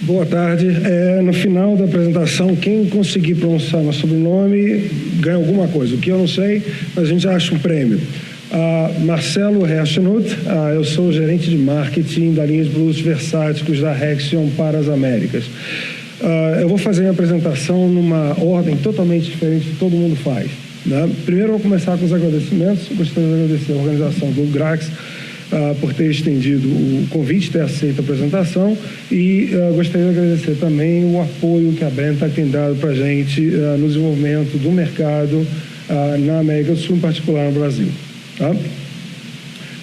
Boa tarde. No final da apresentação, quem conseguir pronunciar meu sobrenome ganha alguma coisa. O que eu não sei, mas a gente acha um prêmio. Marcelo Herschenut, eu sou gerente de marketing da linha de produtos versáticos da Hexion para as Américas. Eu vou fazer a apresentação numa ordem totalmente diferente do que todo mundo faz, né? Primeiro eu vou começar com os agradecimentos. Gostaria de agradecer a organização do GRAX por ter estendido o convite, ter aceito a apresentação, e gostaria de agradecer também o apoio que a Brenntag tem dado para a gente no desenvolvimento do mercado na América do Sul, em particular no Brasil. Tá?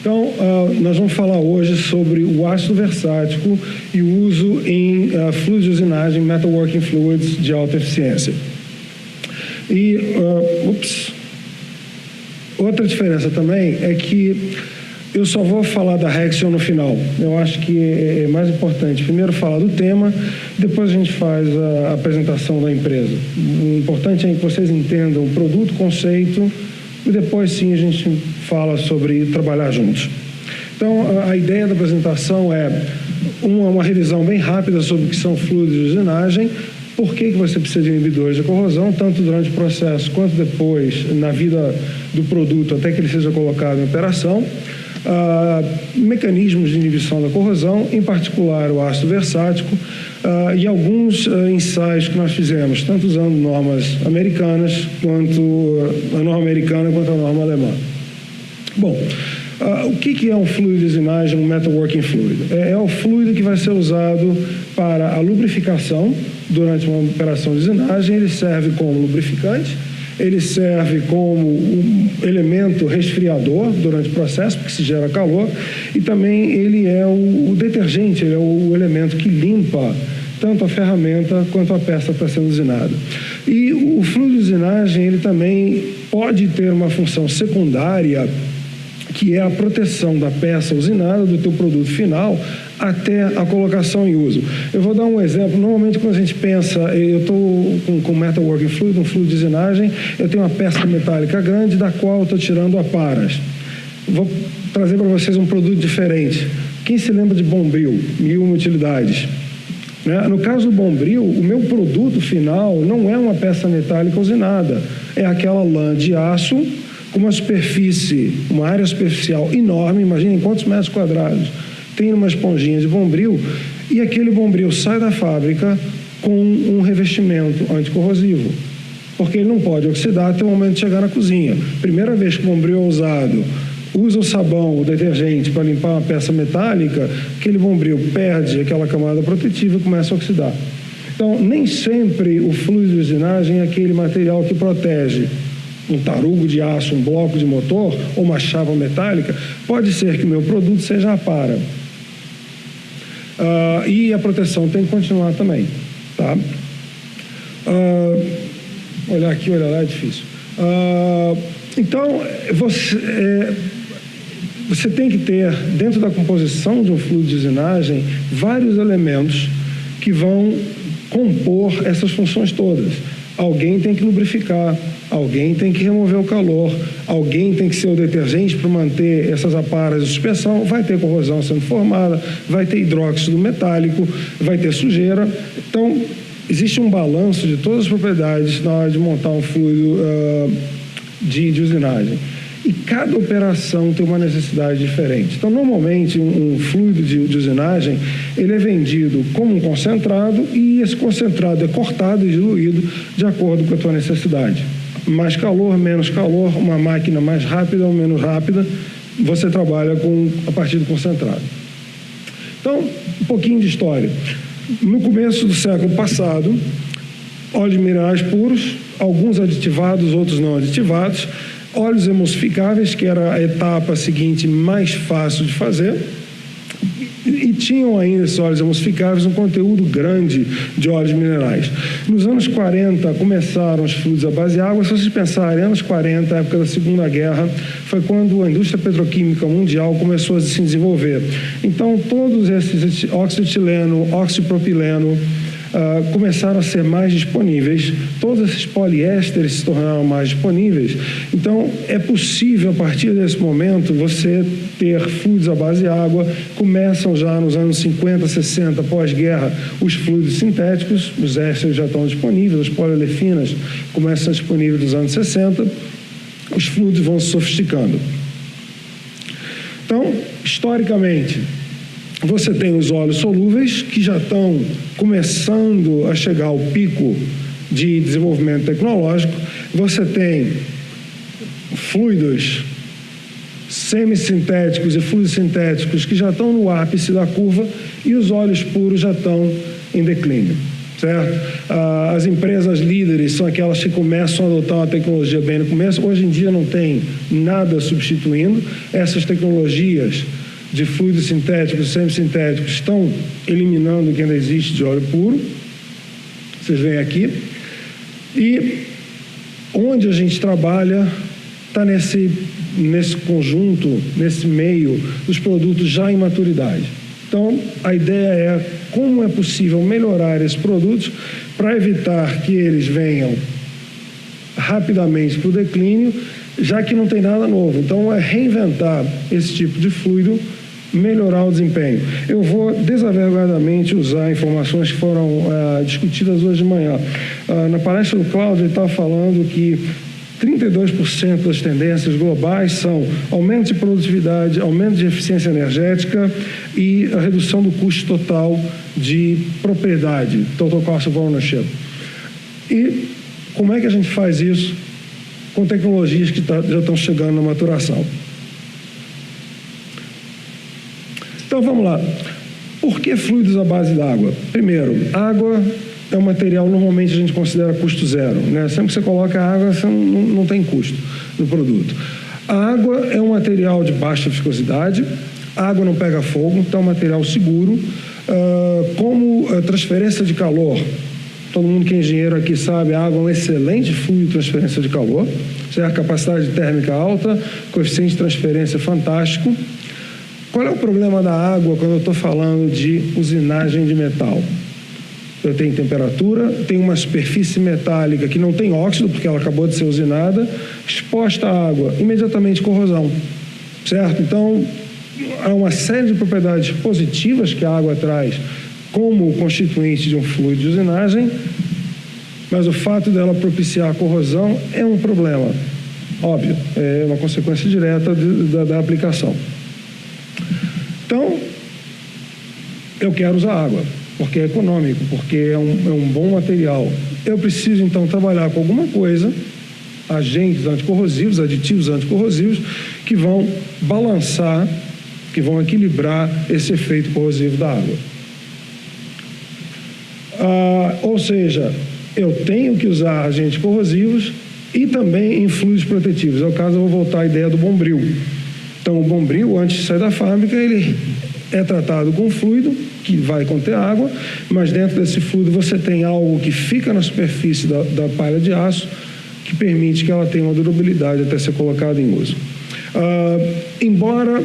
Então, nós vamos falar hoje sobre o ácido versático e o uso em fluidos de usinagem, metalworking fluids de alta eficiência. E, outra diferença também é que eu só vou falar da Hexion no final. Eu acho que é mais importante primeiro falar do tema, depois a gente faz a apresentação da empresa. O importante é que vocês entendam o produto, conceito, e depois sim a gente fala sobre trabalhar juntos. Então, a ideia da apresentação é uma revisão bem rápida sobre o que são fluidos de usinagem, por que você precisa de inibidores de corrosão, tanto durante o processo quanto depois, na vida do produto, até que ele seja colocado em operação. Mecanismos de inibição da corrosão, em particular o ácido versático, e alguns ensaios que nós fizemos, tanto usando normas americanas, quanto a norma americana, quanto a norma alemã. Bom, o que é um fluido de usinagem, um metalworking fluid? É o fluido que vai ser usado para a lubrificação durante uma operação de usinagem. Ele serve como lubrificante, ele serve como um elemento resfriador durante o processo, porque se gera calor, e também ele é o detergente, ele é o elemento que limpa tanto a ferramenta quanto a peça que está sendo usinada. E o fluido de usinagem, ele também pode ter uma função secundária, que é a proteção da peça usinada, do teu produto final, até a colocação em uso. Eu vou dar um exemplo. Normalmente, quando a gente pensa, eu estou com metalworking fluid, um fluido de usinagem, eu tenho uma peça metálica grande, da qual eu estou tirando aparas. Vou trazer para vocês um produto diferente. Quem se lembra de Bombril? 1000 utilidades. Né? No caso do Bombril, o meu produto final não é uma peça metálica usinada, é aquela lã de aço com uma superfície, uma área superficial enorme. Imaginem quantos metros quadrados tem uma esponjinha de Bombril, e aquele Bombril sai da fábrica com um revestimento anticorrosivo, porque ele não pode oxidar até o momento de chegar na cozinha. Primeira vez que o Bombril é usado, usa o sabão, o detergente para limpar uma peça metálica, aquele Bombril perde aquela camada protetiva e começa a oxidar. Então, nem sempre o fluido de usinagem é aquele material que protege. Um tarugo de aço, um bloco de motor ou uma chapa metálica, pode ser que o meu produto seja a para. E a proteção tem que continuar também. Tá? Olhar aqui, olhar lá é difícil. Então, você tem que ter, dentro da composição de um fluido de usinagem, vários elementos que vão compor essas funções todas. Alguém tem que lubrificar, alguém tem que remover o calor, alguém tem que ser o detergente para manter essas aparas de suspensão, vai ter corrosão sendo formada, vai ter hidróxido metálico, vai ter sujeira. Então, existe um balanço de todas as propriedades na hora de montar um fluido de usinagem. E cada operação tem uma necessidade diferente. Então, normalmente, um fluido de usinagem, ele é vendido como um concentrado, e esse concentrado é cortado e diluído de acordo com a tua necessidade. Mais calor, menos calor, uma máquina mais rápida ou menos rápida, você trabalha a partir do concentrado. Então, um pouquinho de história. No começo do século passado, óleos minerais puros, alguns aditivados, outros não aditivados, óleos emulsificáveis, que era a etapa seguinte mais fácil de fazer, e tinham ainda esses óleos emulsificáveis um conteúdo grande de óleos minerais. Nos anos 40 começaram os fluidos à base de água. Se vocês pensarem, anos 40, a época da Segunda Guerra, foi quando a indústria petroquímica mundial começou a se desenvolver. Então, todos esses óxido de etileno, óxido de propileno, começaram a ser mais disponíveis, todos esses poliésteres se tornaram mais disponíveis. Então, é possível, a partir desse momento, você ter fluidos à base de água. Começam já nos anos 50, 60, pós-guerra, os fluidos sintéticos, os ésteres já estão disponíveis, as poliolefinas começam a ser disponíveis nos anos 60, os fluidos vão se sofisticando. Então, historicamente, você tem os óleos solúveis, que já estão começando a chegar ao pico de desenvolvimento tecnológico. Você tem fluidos semissintéticos e fluidos sintéticos que já estão no ápice da curva, e os óleos puros já estão em declínio, certo? As empresas líderes são aquelas que começam a adotar uma tecnologia bem no começo. Hoje em dia não tem nada substituindo. Essas tecnologias de fluidos sintéticos e semissintéticos estão eliminando o que ainda existe de óleo puro. Vocês veem aqui. E onde a gente trabalha está nesse conjunto, nesse meio dos produtos já em maturidade. Então, a ideia é como é possível melhorar esses produtos para evitar que eles venham rapidamente para o declínio, já que não tem nada novo. Então, é reinventar esse tipo de fluido, melhorar o desempenho. Eu vou desavergonhadamente usar informações que foram discutidas hoje de manhã. Na palestra do Cláudio, ele estava falando que 32% das tendências globais são aumento de produtividade, aumento de eficiência energética e a redução do custo total de propriedade, total cost of ownership. E como é que a gente faz isso com tecnologias que já estão chegando na maturação? Então vamos lá. Por que fluidos à base d'água? Primeiro, água é um material, normalmente a gente considera custo zero, né? Sempre que você coloca água, você não tem custo no produto. A água é um material de baixa viscosidade, a água não pega fogo, então é um material seguro. Como transferência de calor, todo mundo que é engenheiro aqui sabe, a água é um excelente fluido de transferência de calor, certo? Capacidade térmica alta, coeficiente de transferência fantástico. Qual é o problema da água quando eu estou falando de usinagem de metal? Eu tenho temperatura, tenho uma superfície metálica que não tem óxido, porque ela acabou de ser usinada, exposta à água, imediatamente corrosão, certo? Então, há uma série de propriedades positivas que a água traz como constituinte de um fluido de usinagem, mas o fato dela propiciar a corrosão é um problema, óbvio, é uma consequência direta da aplicação. Então, eu quero usar água, porque é econômico, porque é um bom material. Eu preciso, então, trabalhar com alguma coisa, agentes anticorrosivos, aditivos anticorrosivos, que vão balançar, que vão equilibrar esse efeito corrosivo da água. Ou seja, eu tenho que usar agentes corrosivos e também em fluidos protetivos. É o caso, eu vou voltar à ideia do bombril. Então, o bombril, antes de sair da fábrica, ele é tratado com fluido, que vai conter água, mas dentro desse fluido você tem algo que fica na superfície da palha de aço, que permite que ela tenha uma durabilidade até ser colocada em uso. Embora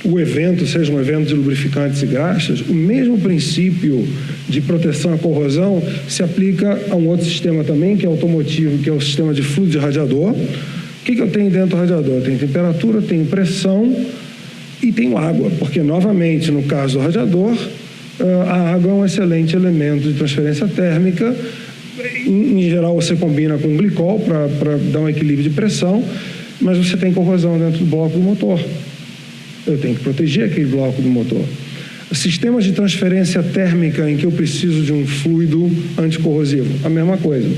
o evento seja um evento de lubrificantes e graxas, o mesmo princípio de proteção à corrosão se aplica a um outro sistema também, que é automotivo, que é o sistema de fluido de radiador. O que eu tenho dentro do radiador? Eu tenho temperatura, tenho pressão e tenho água, porque, novamente, no caso do radiador, a água é um excelente elemento de transferência térmica. Em geral, você combina com glicol para dar um equilíbrio de pressão, mas você tem corrosão dentro do bloco do motor. Eu tenho que proteger aquele bloco do motor. Sistemas de transferência térmica em que eu preciso de um fluido anticorrosivo, a mesma coisa.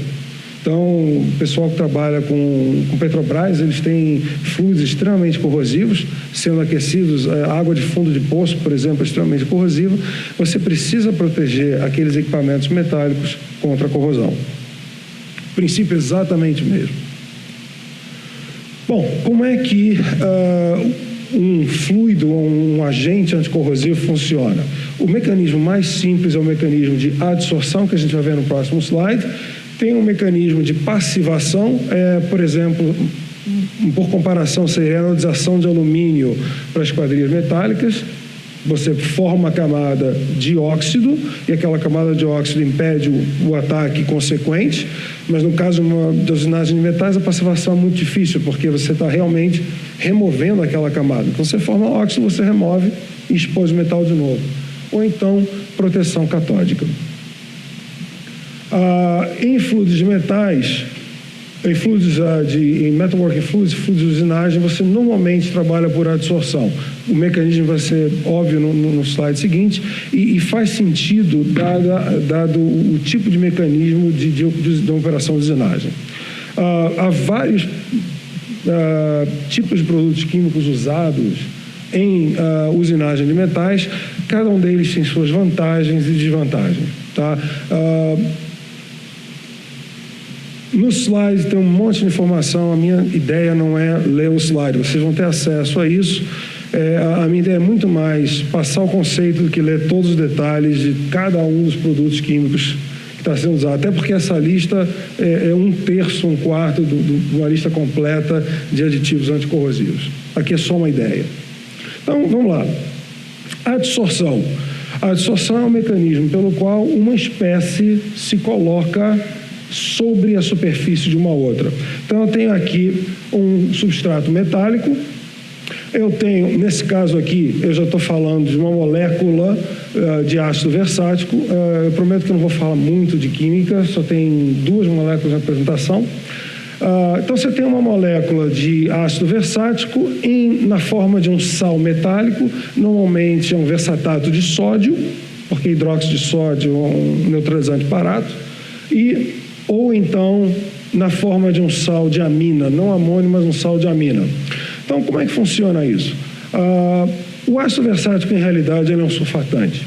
Então, o pessoal que trabalha com Petrobras, eles têm fluidos extremamente corrosivos, sendo aquecidos, a água de fundo de poço, por exemplo, é extremamente corrosiva. Você precisa proteger aqueles equipamentos metálicos contra a corrosão. O princípio é exatamente o mesmo. Bom, como é que um fluido ou um agente anticorrosivo funciona? O mecanismo mais simples é o mecanismo de adsorção, que a gente vai ver no próximo slide. Tem um mecanismo de passivação, por exemplo, por comparação, seria a anodização de alumínio para as esquadrias metálicas, você forma uma camada de óxido e aquela camada de óxido impede o ataque consequente, mas no caso de usinagem de metais a passivação é muito difícil, porque você está realmente removendo aquela camada. Então você forma óxido, você remove e expôs o metal de novo. Ou então proteção catódica. Em fluidos de metais, em metalworking fluids, fluidos de usinagem, você normalmente trabalha por adsorção. O mecanismo vai ser óbvio no slide seguinte e faz sentido dado o tipo de mecanismo de operação de usinagem. Há vários tipos de produtos químicos usados em usinagem de metais, cada um deles tem suas vantagens e desvantagens. Tá? No slide tem um monte de informação, a minha ideia não é ler o slide, vocês vão ter acesso a isso. A minha ideia é muito mais passar o conceito do que ler todos os detalhes de cada um dos produtos químicos que está sendo usado, até porque essa lista é 1/3, 1/4 de uma lista completa de aditivos anticorrosivos. Aqui é só uma ideia. Então, vamos lá. Adsorção. A adsorção é um mecanismo pelo qual uma espécie se coloca sobre a superfície de uma outra. Então, eu tenho aqui um substrato metálico, eu tenho, nesse caso aqui, eu já estou falando de uma molécula de ácido versático, eu prometo que eu não vou falar muito de química, só tem 2 moléculas na apresentação. Então, você tem uma molécula de ácido versático na forma de um sal metálico, normalmente é um versatato de sódio, porque hidróxido de sódio é um neutralizante barato, ou então na forma de um sal de amina, não amônio, mas um sal de amina. Então, como é que funciona isso? O ácido versático, em realidade, ele é um surfatante,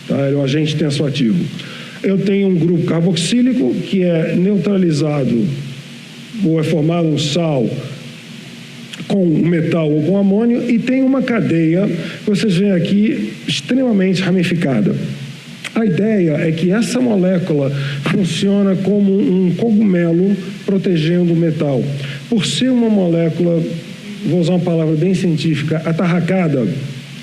tá? Ele é um agente tensoativo. Eu tenho um grupo carboxílico que é neutralizado ou é formado um sal com um metal ou com amônio, e tem uma cadeia que vocês veem aqui extremamente ramificada. A ideia é que essa molécula funciona como um cogumelo protegendo o metal. Por ser uma molécula, vou usar uma palavra bem científica, atarracada,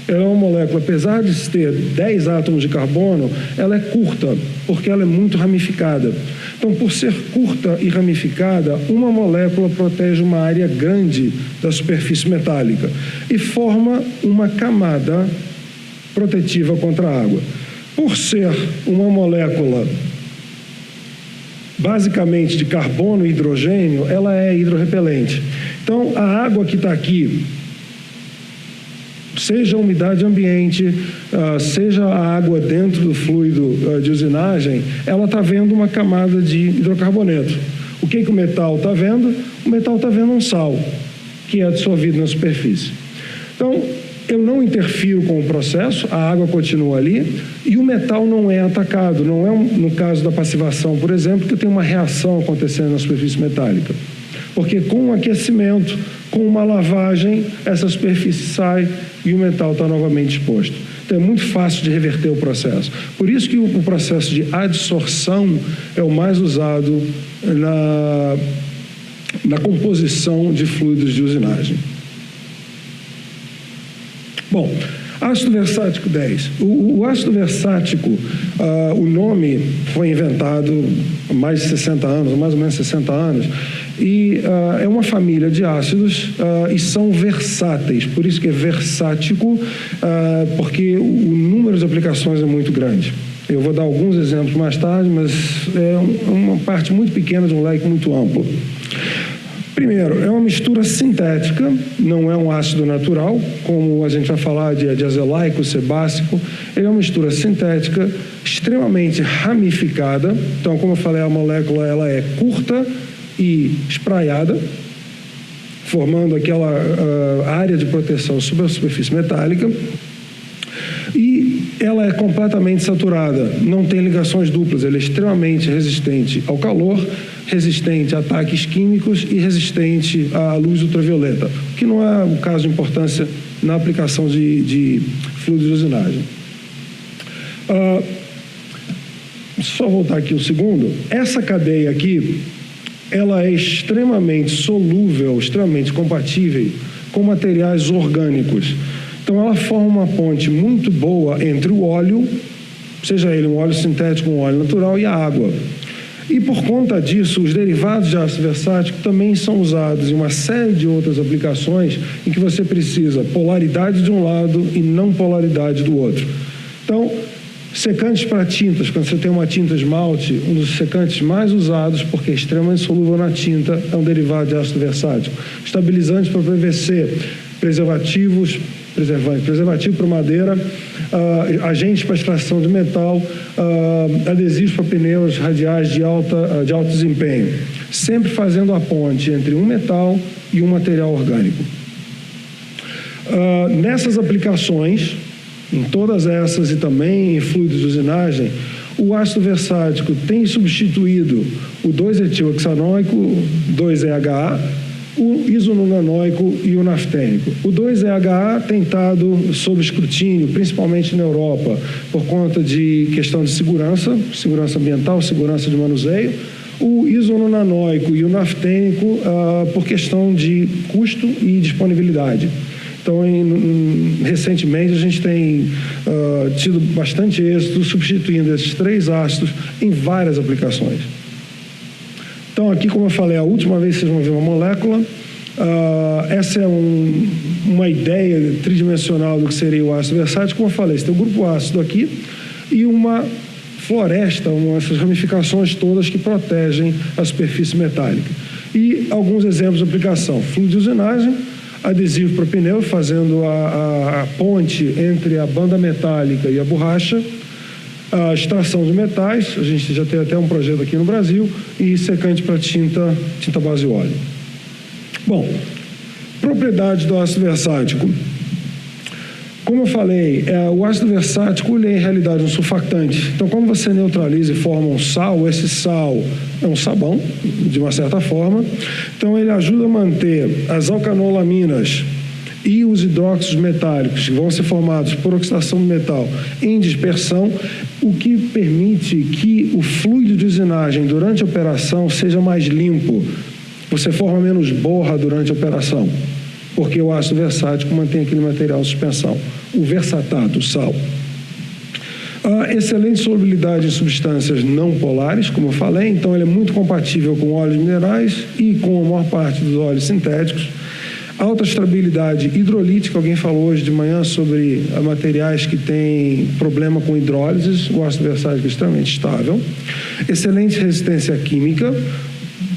ela é uma molécula, apesar de ter 10 átomos de carbono, ela é curta, porque ela é muito ramificada. Então, por ser curta e ramificada, uma molécula protege uma área grande da superfície metálica e forma uma camada protetiva contra a água. Por ser uma molécula basicamente de carbono e hidrogênio, ela é hidrorrepelente. Então, a água que está aqui, seja a umidade ambiente, seja a água dentro do fluido de usinagem, ela está vendo uma camada de hidrocarboneto. O que o metal está vendo? O metal está vendo um sal, que é dissolvido na superfície. Então, eu não interfiro com o processo, a água continua ali e o metal não é atacado. Não é no caso da passivação, por exemplo, que tem uma reação acontecendo na superfície metálica. Porque com o aquecimento, com uma lavagem, essa superfície sai e o metal está novamente exposto. Então é muito fácil de reverter o processo. Por isso que o processo de adsorção é o mais usado na composição de fluidos de usinagem. Bom, ácido versático 10. O ácido versático, o nome foi inventado há mais de 60 anos, mais ou menos 60 anos, e é uma família de ácidos e são versáteis, por isso que é versático, porque o número de aplicações é muito grande. Eu vou dar alguns exemplos mais tarde, mas é uma parte muito pequena de um leque muito amplo. Primeiro, é uma mistura sintética, não é um ácido natural, como a gente vai falar de azelaico, sebácico. Ele é uma mistura sintética, extremamente ramificada. Então, como eu falei, a molécula ela é curta e espraiada, formando aquela área de proteção sobre a superfície metálica. E ela é completamente saturada, não tem ligações duplas, ela é extremamente resistente ao calor, resistente a ataques químicos e resistente à luz ultravioleta, o que não é o caso de importância na aplicação de fluidos de usinagem. Só voltar aqui um segundo. Essa cadeia aqui, ela é extremamente solúvel, extremamente compatível com materiais orgânicos. Então, ela forma uma ponte muito boa entre o óleo, seja ele um óleo sintético, um óleo natural, e a água. E, por conta disso, os derivados de ácido versático também são usados em uma série de outras aplicações em que você precisa polaridade de um lado e não polaridade do outro. Então, secantes para tintas, quando você tem uma tinta esmalte, um dos secantes mais usados, porque é extremamente solúvel na tinta, é um derivado de ácido versático. Estabilizantes para PVC, preservativo para madeira, agentes para extração de metal, adesivos para pneus radiais de alto desempenho, sempre fazendo a ponte entre um metal e um material orgânico. Nessas aplicações, em todas essas e também em fluidos de usinagem, o ácido versático tem substituído o 2-etilhexanoico, 2-EHA, o isononanoico e o naftênico. O 2-EHA tem estado sob escrutínio, principalmente na Europa, por conta de questão de segurança ambiental, segurança de manuseio. O isononanoico e o naftênico por questão de custo e disponibilidade. Então, recentemente, a gente tem tido bastante êxito substituindo esses 3 ácidos em várias aplicações. Então, aqui, como eu falei, a última vez que vocês vão ver uma molécula, essa é uma ideia tridimensional do que seria o ácido versátil. Como eu falei, você tem um grupo ácido aqui e uma floresta, essas ramificações todas que protegem a superfície metálica. E alguns exemplos de aplicação: fluido de usinagem, adesivo para pneu, fazendo a ponte entre a banda metálica e a borracha, a extração de metais, a gente já tem até um projeto aqui no Brasil, e secante para tinta base óleo. Bom, propriedades do ácido versático. Como eu falei, o ácido versático ele é em realidade um surfactante. Então, quando você neutraliza e forma um sal, esse sal é um sabão, de uma certa forma. Então, ele ajuda a manter as alcanolaminas e os hidróxidos metálicos, que vão ser formados por oxidação do metal, em dispersão, o que permite que o fluido de usinagem durante a operação seja mais limpo. Você forma menos borra durante a operação, porque o ácido versático mantém aquele material em suspensão. O versatato, o sal. Excelente solubilidade em substâncias não polares, como eu falei, então ele é muito compatível com óleos minerais e com a maior parte dos óleos sintéticos. Alta estabilidade hidrolítica, alguém falou hoje de manhã sobre materiais que têm problema com hidrólises, o ácido versático é extremamente estável. Excelente resistência química,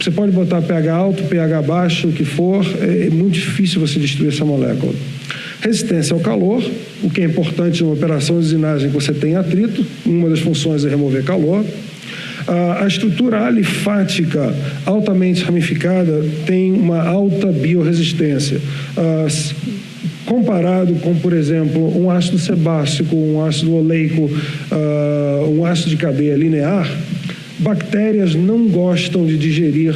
você pode botar pH alto, pH baixo, o que for, é muito difícil você destruir essa molécula. Resistência ao calor, o que é importante numa operação de usinagem que você tem atrito, uma das funções é remover calor. A estrutura alifática altamente ramificada tem uma alta biorresistência. Comparado com, por exemplo, um ácido sebácico, um ácido oleico, um ácido de cadeia linear, bactérias não gostam de digerir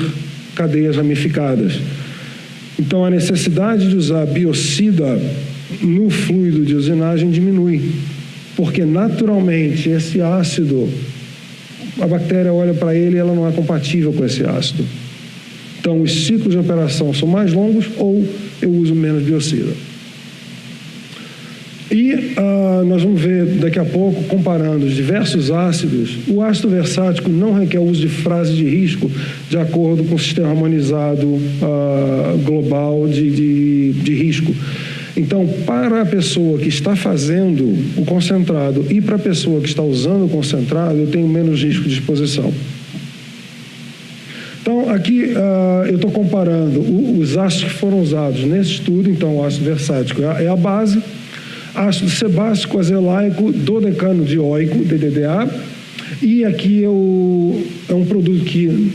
cadeias ramificadas. Então, a necessidade de usar biocida no fluido de usinagem diminui, porque naturalmente esse ácido, a bactéria olha para ele e ela não é compatível com esse ácido. Então, os ciclos de operação são mais longos ou eu uso menos biocida. E nós vamos ver daqui a pouco, comparando os diversos ácidos, o ácido versático não requer o uso de frase de risco de acordo com o sistema harmonizado global de risco. Então, para a pessoa que está fazendo o concentrado e para a pessoa que está usando o concentrado, eu tenho menos risco de exposição. Então, aqui eu estou comparando os ácidos que foram usados nesse estudo. Então, o ácido versático é a base. Ácido sebácico, azelaico, dodecano dioico, DDDA. E aqui é um produto que,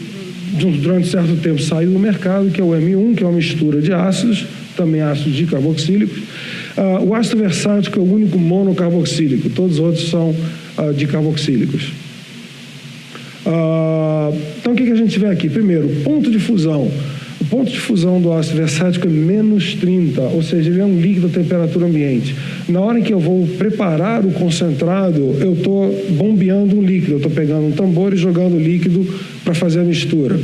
durante certo tempo, saiu do mercado, que é o M1, que é uma mistura de ácidos, também ácidos dicarboxílicos. O ácido versático é o único monocarboxílico, todos os outros são dicarboxílicos. Então, o que a gente vê aqui? Primeiro, ponto de fusão. O ponto de fusão do ácido versático é menos 30, ou seja, ele é um líquido a temperatura ambiente. Na hora em que eu vou preparar o concentrado, eu estou bombeando um líquido, eu estou pegando um tambor e jogando líquido para fazer a mistura.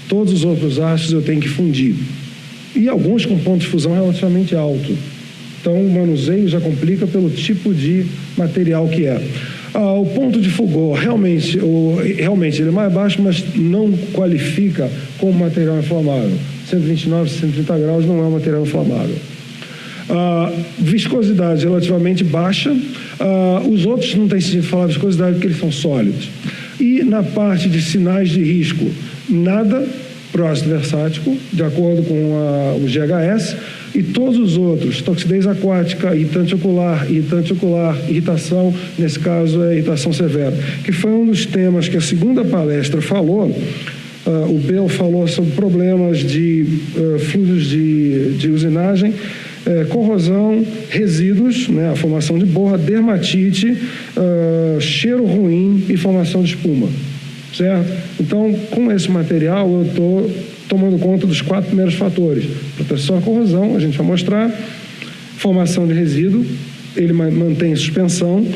Todos os outros ácidos eu tenho que fundir. E alguns com ponto de fusão relativamente alto. Então, o manuseio já complica pelo tipo de material que é. O ponto de fulgor, realmente ele é mais baixo, mas não qualifica como material inflamável. 129, 130 graus não é um material inflamável. Viscosidade relativamente baixa. Os outros não tem sentido falar viscosidade porque eles são sólidos. E na parte de sinais de risco, nada para o ácido versático, de acordo com o GHS, e todos os outros, toxidez aquática, irritante ocular, irritação, nesse caso é irritação severa, que foi um dos temas que a segunda palestra falou. O Bel falou sobre problemas de fluidos de usinagem, corrosão, resíduos, né, a formação de borra, dermatite, cheiro ruim e formação de espuma, certo? Então, com esse material, eu estou tomando conta dos 4 primeiros fatores. Proteção à corrosão, a gente vai mostrar. Formação de resíduo, ele mantém suspensão.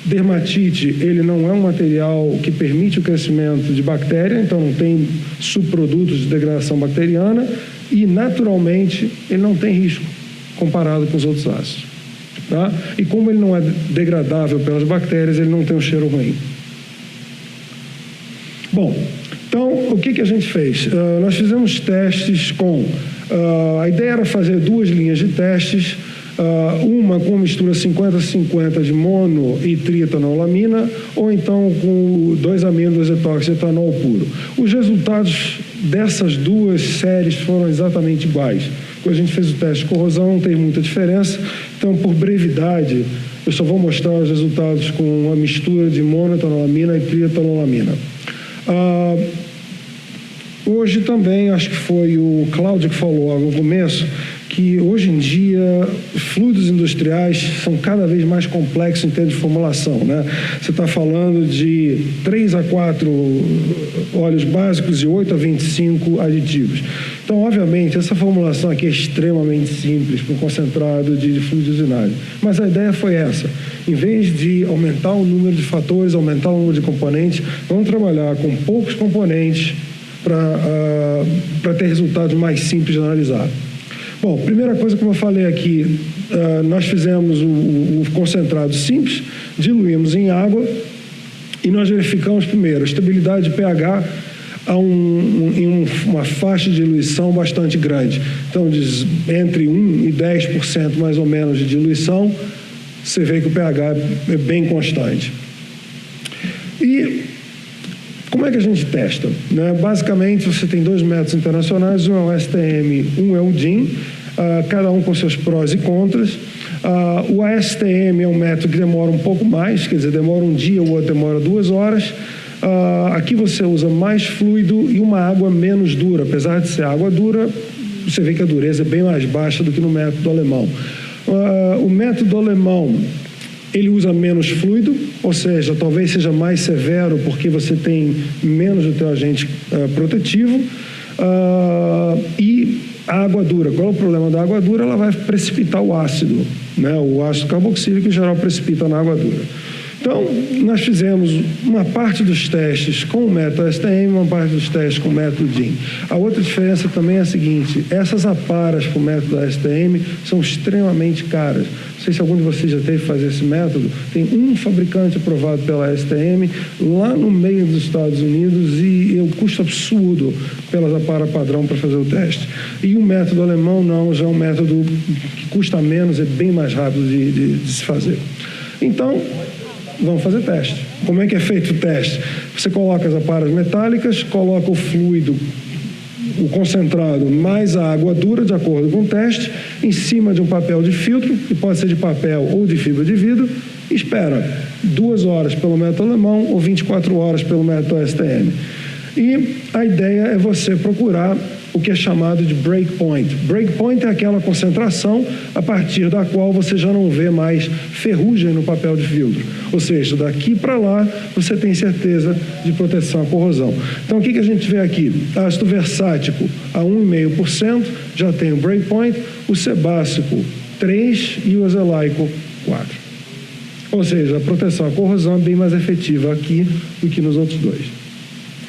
Dermatite, ele não é um material que permite o crescimento de bactéria, então não tem subprodutos de degradação bacteriana e, naturalmente, ele não tem risco comparado com os outros ácidos. Tá? E como ele não é degradável pelas bactérias, ele não tem um cheiro ruim. Bom, então, o que a gente fez? Nós fizemos testes com... a ideia era fazer 2 linhas de testes, uma com mistura 50-50 de mono e trietanolamina, ou então com 2 aminos, 2 etóxi, etanol puro. Os resultados dessas 2 séries foram exatamente iguais. Quando a gente fez o teste de corrosão, não tem muita diferença. Então, por brevidade, eu só vou mostrar os resultados com a mistura de monoetanolamina e trietanolamina. Hoje também, acho que foi o Cláudio que falou no começo, que hoje em dia fluidos industriais são cada vez mais complexos em termos de formulação, né? Você está falando de 3 a 4 óleos básicos e 8 a 25 aditivos. Então, obviamente, essa formulação aqui é extremamente simples para um concentrado de fluido de usinagem. Mas a ideia foi essa. Em vez de aumentar o número de fatores, aumentar o número de componentes, vamos trabalhar com poucos componentes para ter resultados mais simples de analisar. Bom, primeira coisa, como eu falei aqui, nós fizemos o concentrado simples, diluímos em água e nós verificamos primeiro a estabilidade de pH em uma faixa de diluição bastante grande. Então, entre 1% e 10% mais ou menos de diluição, você vê que o pH é bem constante. E como é que a gente testa? Né? Basicamente, você tem 2 métodos internacionais, um é o STM, um é o DIN, cada um com seus prós e contras. O ASTM é um método que demora um pouco mais, quer dizer, demora um dia, o outro demora 2 horas. Aqui você usa mais fluido e uma água menos dura. Apesar de ser água dura, você vê que a dureza é bem mais baixa do que no método alemão. O método alemão, ele usa menos fluido, ou seja, talvez seja mais severo porque você tem menos do teu agente protetivo. E a água dura, qual é o problema da água dura? Ela vai precipitar o ácido, né? O ácido carboxílico em geral precipita na água dura. Então, nós fizemos uma parte dos testes com o método STM, uma parte dos testes com o método DIN. A outra diferença também é a seguinte: essas aparas para o método STM são extremamente caras. Não sei se algum de vocês já teve que fazer esse método. Tem um fabricante aprovado pela STM lá no meio dos Estados Unidos e o custo absurdo pelas aparas padrão para fazer o teste. E o método alemão não, já é um método que custa menos, é bem mais rápido de se fazer. Então, vamos fazer teste. Como é que é feito o teste? Você coloca as aparas metálicas, coloca o fluido, o concentrado, mais a água dura, de acordo com o teste, em cima de um papel de filtro, que pode ser de papel ou de fibra de vidro, e espera 2 horas pelo método alemão ou 24 horas pelo método STM. E a ideia é você procurar o que é chamado de breakpoint. Breakpoint é aquela concentração a partir da qual você já não vê mais ferrugem no papel de filtro. Ou seja, daqui para lá você tem certeza de proteção à corrosão. Então, o que a gente vê aqui? Ácido versático a 1,5% já tem o breakpoint, o sebácico 3% e o azelaico 4%. Ou seja, a proteção à corrosão é bem mais efetiva aqui do que nos outros 2.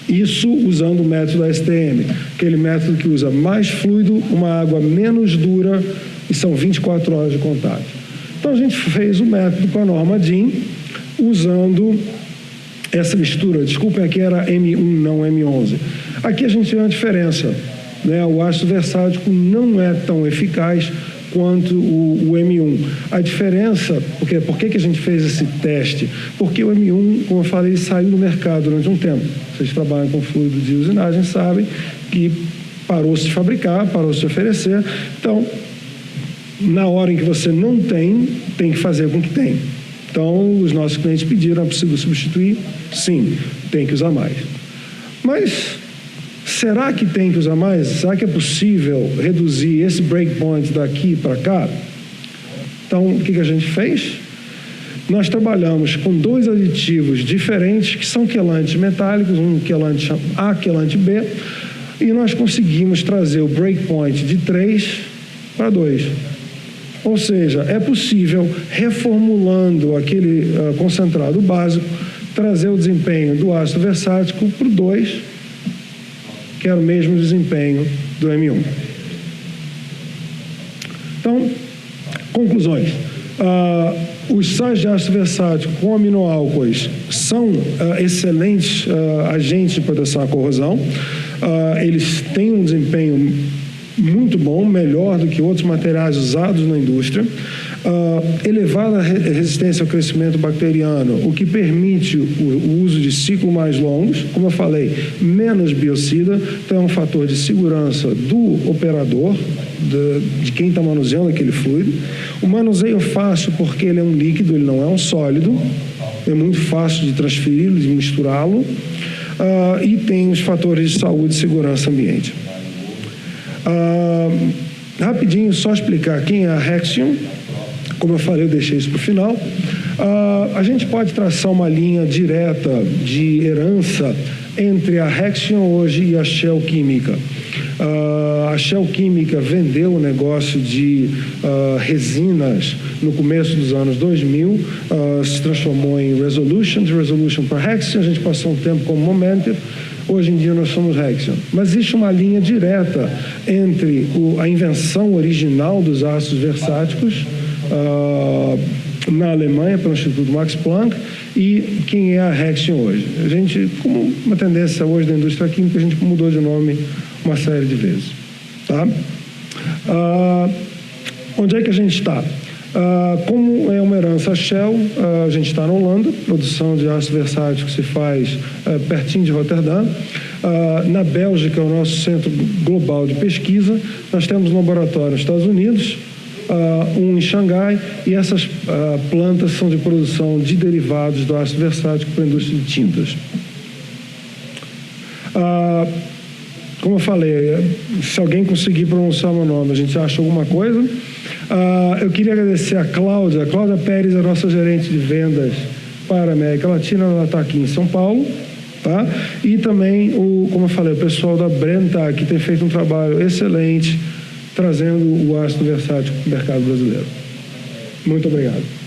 Isso usando o método ASTM, aquele método que usa mais fluido, uma água menos dura e são 24 horas de contato. Então a gente fez o método com a norma DIN, usando essa mistura. Desculpem, aqui era M1, não M11. Aqui a gente vê uma diferença, né? O ácido versático não é tão eficaz quanto o M1. A diferença, por que a gente fez esse teste? Porque o M1, como eu falei, saiu do mercado durante um tempo. Vocês trabalham com fluido de usinagem, sabem que parou-se de fabricar, parou-se de oferecer. Então, na hora em que você não tem que fazer com o que tem. Então, os nossos clientes pediram: é possível substituir? Sim, tem que usar mais. Mas será que tem que usar mais? Será que é possível reduzir esse breakpoint daqui para cá? Então, o que a gente fez? Nós trabalhamos com 2 aditivos diferentes, que são quelantes metálicos, um quelante A, quelante B, e nós conseguimos trazer o breakpoint de 3 para 2. Ou seja, é possível, reformulando aquele concentrado básico, trazer o desempenho do ácido versático para o 2, que era o mesmo desempenho do M1. Então, conclusões. Os sais de ácido versático com aminoálcoois são excelentes agentes de proteção à corrosão. Eles têm um desempenho muito bom, melhor do que outros materiais usados na indústria. Elevada resistência ao crescimento bacteriano, o que permite o uso de ciclos mais longos, como eu falei, menos biocida, então é um fator de segurança do operador, de quem está manuseando aquele fluido. O manuseio fácil porque ele é um líquido, ele não é um sólido, é muito fácil de transferi-lo, de misturá-lo, e tem os fatores de saúde e segurança ambiente. Rapidinho, só explicar quem é a Hexion. Como eu falei, eu deixei isso para o final. A gente pode traçar uma linha direta de herança entre a Hexion hoje e a Shell Química. A Shell Química vendeu o negócio de resinas no começo dos anos 2000, se transformou em Resolution, de Resolution para Hexion. A gente passou um tempo como Momentive. Hoje em dia nós somos Hexion. Mas existe uma linha direta entre a invenção original dos ácidos versáticos na Alemanha, pelo Instituto Max Planck, e quem é a Hexion hoje. A gente, como uma tendência hoje da indústria química, a gente mudou de nome uma série de vezes. Tá? Onde é que a gente está? Como é uma herança Shell, a gente está na Holanda, produção de ácido versático se faz pertinho de Roterdã. Na Bélgica, o nosso centro global de pesquisa. Nós temos um laboratório nos Estados Unidos, um em Xangai, e essas plantas são de produção de derivados do ácido versático para a indústria de tintas. Como eu falei, se alguém conseguir pronunciar meu nome, a gente acha alguma coisa. Eu queria agradecer a Cláudia Pérez, a nossa gerente de vendas para a América Latina. Ela está aqui em São Paulo, tá? E também, como eu falei, o pessoal da Brenta, que tem feito um trabalho excelente trazendo o ácido versático para o mercado brasileiro. Muito obrigado.